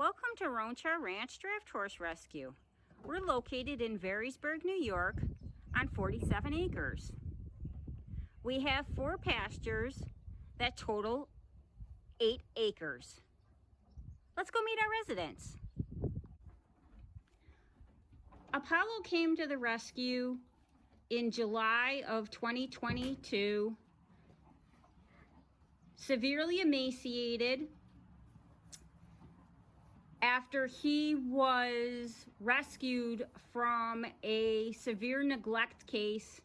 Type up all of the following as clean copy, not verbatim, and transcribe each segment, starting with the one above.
Welcome to Roanchar Ranch Draft Horse Rescue. We're located in Varysburg, New York on 47 acres. We have 4 pastures that total 8 acres. Let's go meet our residents. Apollo came to the rescue in July of 2022, severely emaciated, after he was rescued from a severe neglect case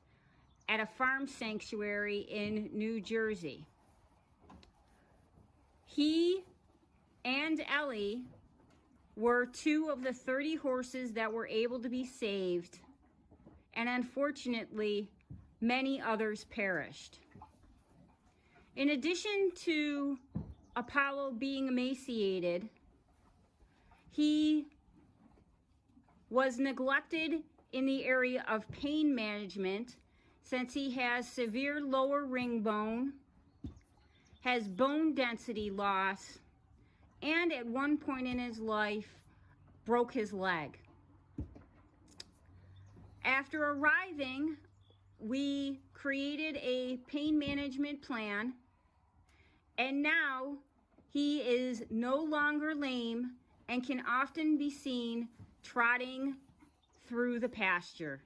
at a farm sanctuary in New Jersey. He and Ellie were 2 of the 30 horses that were able to be saved, and unfortunately, many others perished. In addition to Apollo being emaciated, he was neglected in the area of pain management since he has severe lower ring bone, has bone density loss, and at one point in his life broke his leg. After arriving, we created a pain management plan, and now he is no longer lame and can often be seen trotting through the pasture.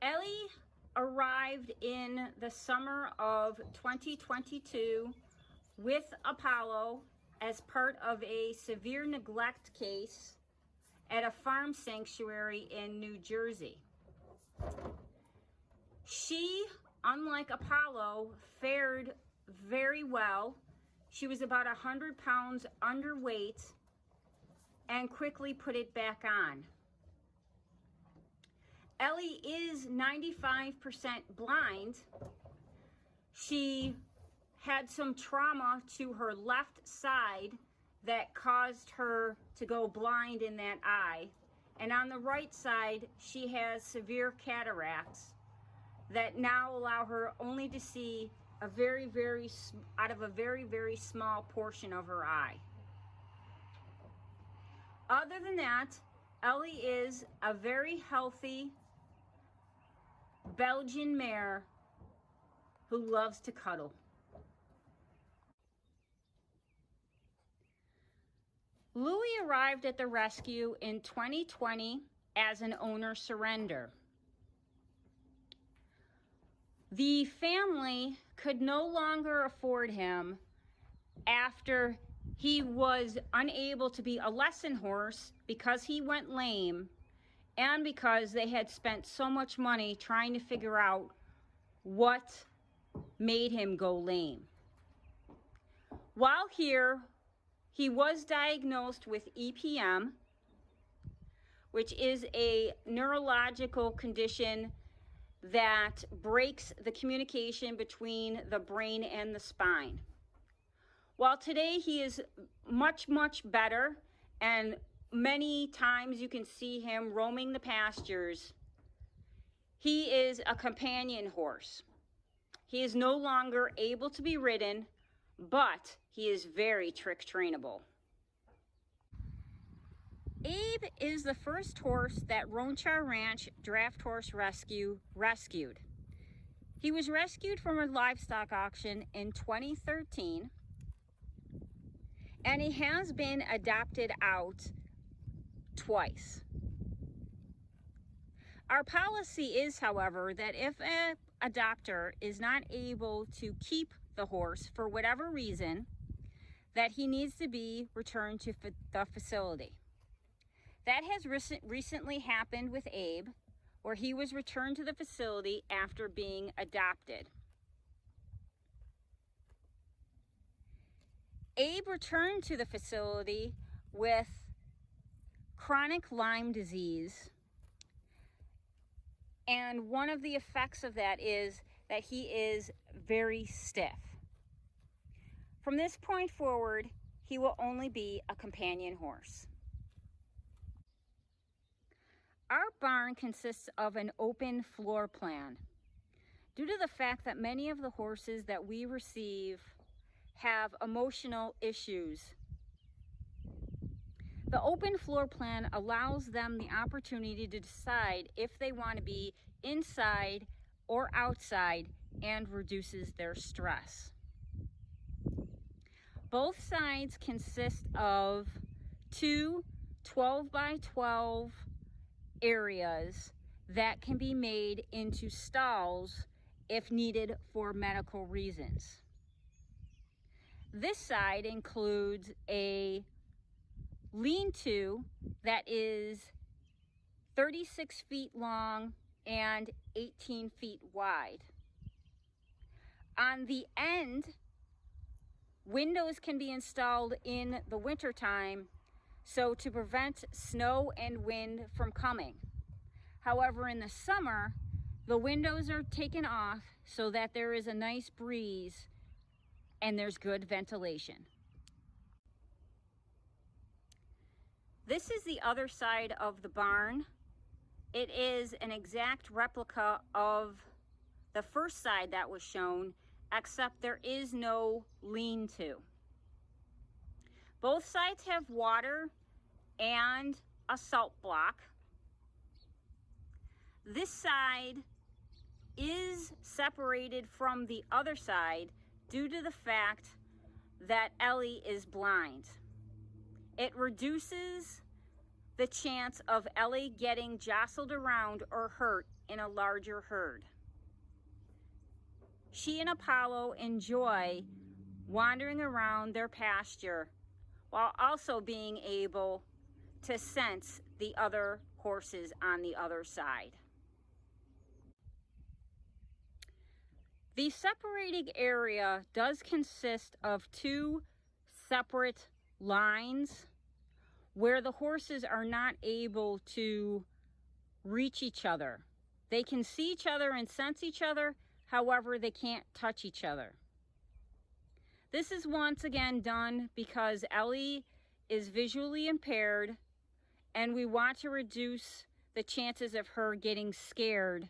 Ellie arrived in the summer of 2022 with Apollo as part of a severe neglect case at a farm sanctuary in New Jersey. She, unlike Apollo, fared very well. She was about 100 pounds underweight and quickly put it back on. Ellie is 95% blind. She had some trauma to her left side that caused her to go blind in that eye. And on the right side, she has severe cataracts that now allow her only to see out of a very small portion of her eye. Other than that, Ellie is a very healthy Belgian mare who loves to cuddle. Louie arrived at the rescue in 2020 as an owner surrender. The family could no longer afford him after he was unable to be a lesson horse because he went lame and because they had spent so much money trying to figure out what made him go lame. While here, he was diagnosed with EPM, which is a neurological condition that breaks the communication between the brain and the spine. While today he is much better, and many times you can see him roaming the pastures, he is a companion horse. He is no longer able to be ridden, but he is very trick trainable. Abe is the first horse that Roanchar Ranch Draft Horse Rescue rescued. He was rescued from a livestock auction in 2013, and he has been adopted out twice. Our policy is, however, that if an adopter is not able to keep the horse for whatever reason, that he needs to be returned to the facility. That has recently happened with Abe, where he was returned to the facility after being adopted. Abe returned to the facility with chronic Lyme disease, and one of the effects of that is that he is very stiff. From this point forward, he will only be a companion horse. Our barn consists of an open floor plan. Due to the fact that many of the horses that we receive have emotional issues, The open floor plan allows them the opportunity to decide if they want to be inside or outside and reduces their stress. Both sides consist of two 12 by 12 areas that can be made into stalls if needed for medical reasons. This side includes a lean-to that is 36 feet long and 18 feet wide. On the end, windows can be installed in the wintertime so to prevent snow and wind from coming. However, in the summer, the windows are taken off so that there is a nice breeze and there's good ventilation. This is the other side of the barn. It is an exact replica of the first side that was shown, except there is no lean-to. Both sides have water and a salt block. This side is separated from the other side due to the fact that Ellie is blind. It reduces the chance of Ellie getting jostled around or hurt in a larger herd. She and Apollo enjoy wandering around their pasture while also being able to sense the other horses on the other side. The separating area does consist of two separate lines where the horses are not able to reach each other. They can see each other and sense each other, however, they can't touch each other. This is once again done because Ellie is visually impaired and we want to reduce the chances of her getting scared.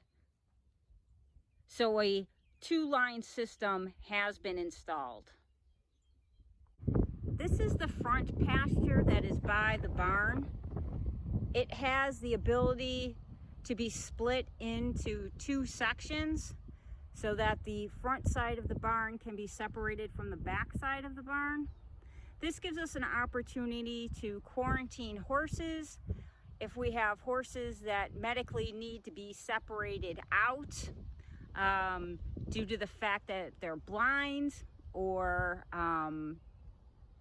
So a two-line system has been installed. This is the front pasture that is by the barn. It has the ability to be split into two sections so that the front side of the barn can be separated from the back side of the barn. This gives us an opportunity to quarantine horses. If we have horses that medically need to be separated out due to the fact that they're blind or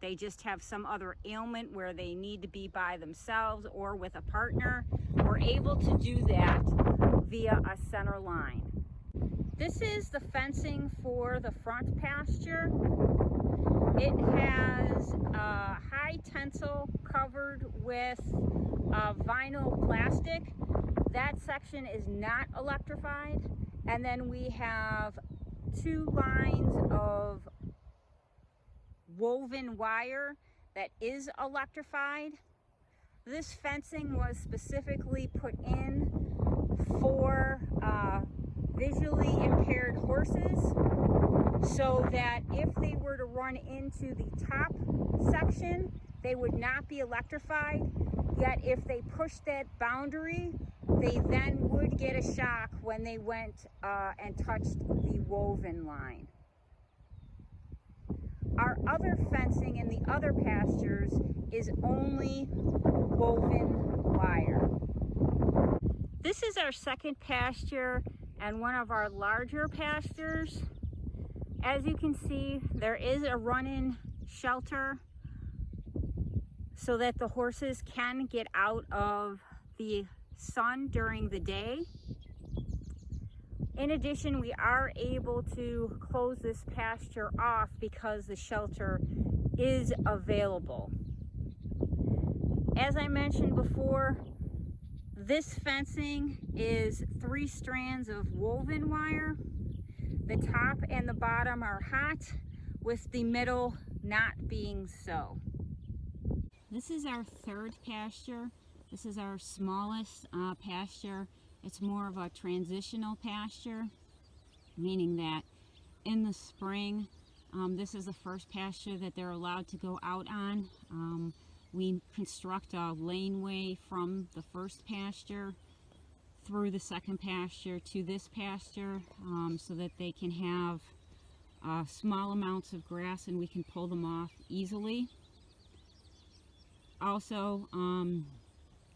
they just have some other ailment where they need to be by themselves or with a partner, we're able to do that via a center line. This is the fencing for the front pasture. It has high tensile covered with vinyl plastic. That section is not electrified. And then we have two lines of woven wire that is electrified. This fencing was specifically put in for visually impaired horses so that if they were to run into the top section, they would not be electrified. Yet if they pushed that boundary, they then would get a shock when they went and touched the woven line. Our other fencing in the other pastures is only woven wire. This is our second pasture and one of our larger pastures. As you can see, there is a run-in shelter so that the horses can get out of the sun during the day. In addition, we are able to close this pasture off because the shelter is available. As I mentioned before, this fencing is 3 strands of woven wire. The top and the bottom are hot, with the middle not being so. This is our third pasture. This is our smallest pasture. It's more of a transitional pasture, meaning that in the spring, this is the first pasture that they're allowed to go out on. we construct a laneway from the first pasture through the second pasture to this pasture, so that they can have small amounts of grass and we can pull them off easily. Also,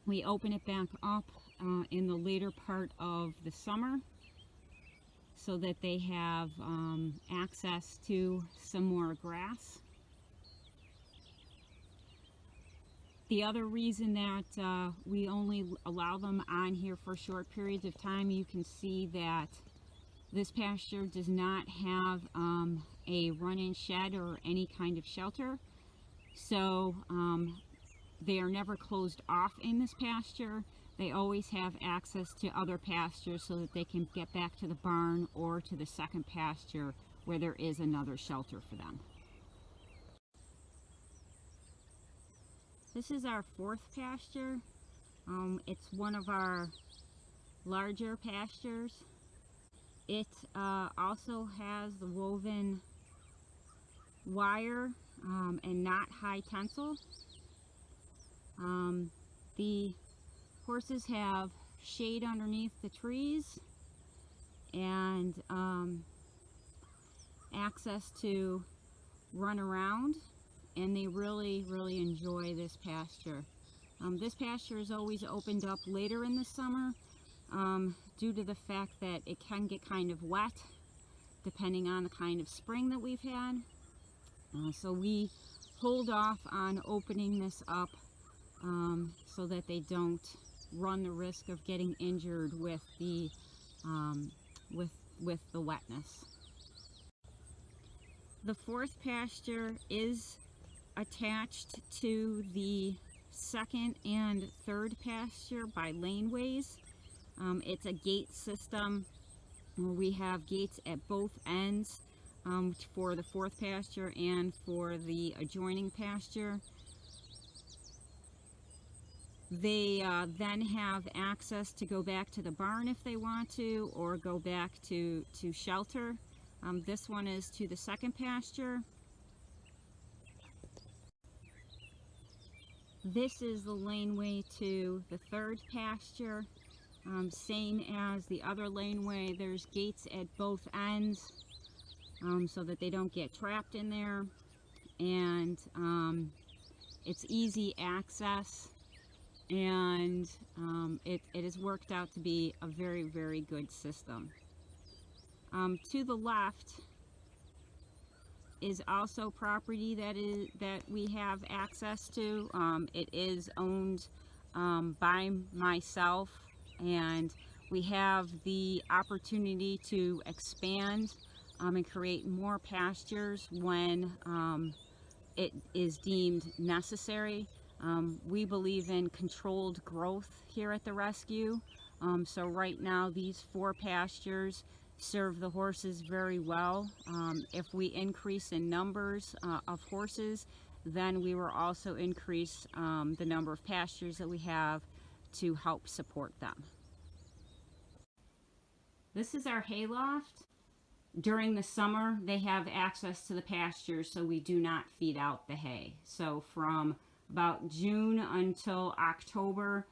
we open it back up in the later part of the summer so that they have access to some more grass. The other reason that we only allow them on here for short periods of time, you can see that this pasture does not have a run-in shed or any kind of shelter. So they are never closed off in this pasture. They always have access to other pastures so that they can get back to the barn or to the second pasture where there is another shelter for them. This is our fourth pasture. It's one of our larger pastures. It also has the woven wire and not high tensile. The horses have shade underneath the trees and access to run around, and they really enjoy this pasture. This pasture is always opened up later in the summer due to the fact that it can get kind of wet depending on the kind of spring that we've had. So we hold off on opening this up so that they don't run the risk of getting injured with the wetness. The fourth pasture is attached to the second and third pasture by laneways. It's a gate system where we have gates at both ends for the fourth pasture and for the adjoining pasture. They then have access to go back to the barn if they want to, or go back to shelter. This one is to the second pasture. This is the laneway to the third pasture. Same as the other laneway, there's gates at both ends so that they don't get trapped in there, and it's easy access, and it has worked out to be a very good system. To the left is also property that we have access to. It is owned by myself, and we have the opportunity to expand and create more pastures when it is deemed necessary. We believe in controlled growth here at the rescue. So right now these 4 pastures serve the horses very well. If we increase in numbers of horses, then we will also increase the number of pastures that we have to help support them. This is our hay loft. During the summer, they have access to the pastures, so we do not feed out the hay. So from about June until October,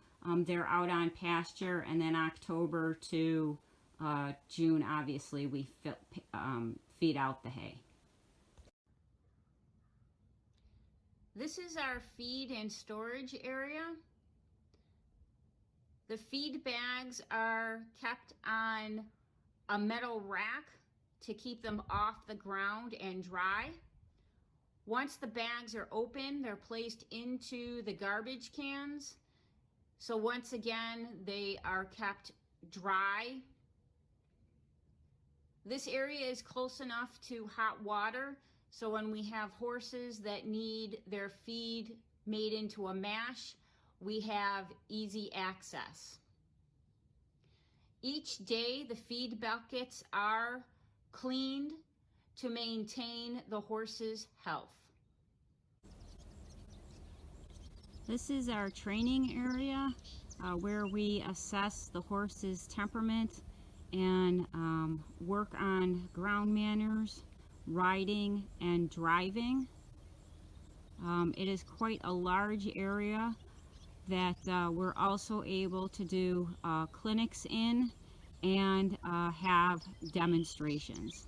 they're out on pasture, and then October to June, obviously, we feed out the hay. This is our feed and storage area. The feed bags are kept on a metal rack to keep them off the ground and dry. Once the bags are open, they're placed into the garbage cans. So once again, they are kept dry. This area is close enough to hot water, so when we have horses that need their feed made into a mash, we have easy access. Each day, the feed buckets are cleaned to maintain the horse's health. This is our training area where we assess the horse's temperament and work on ground manners, riding, and driving. It is quite a large area that we're also able to do clinics in and have demonstrations.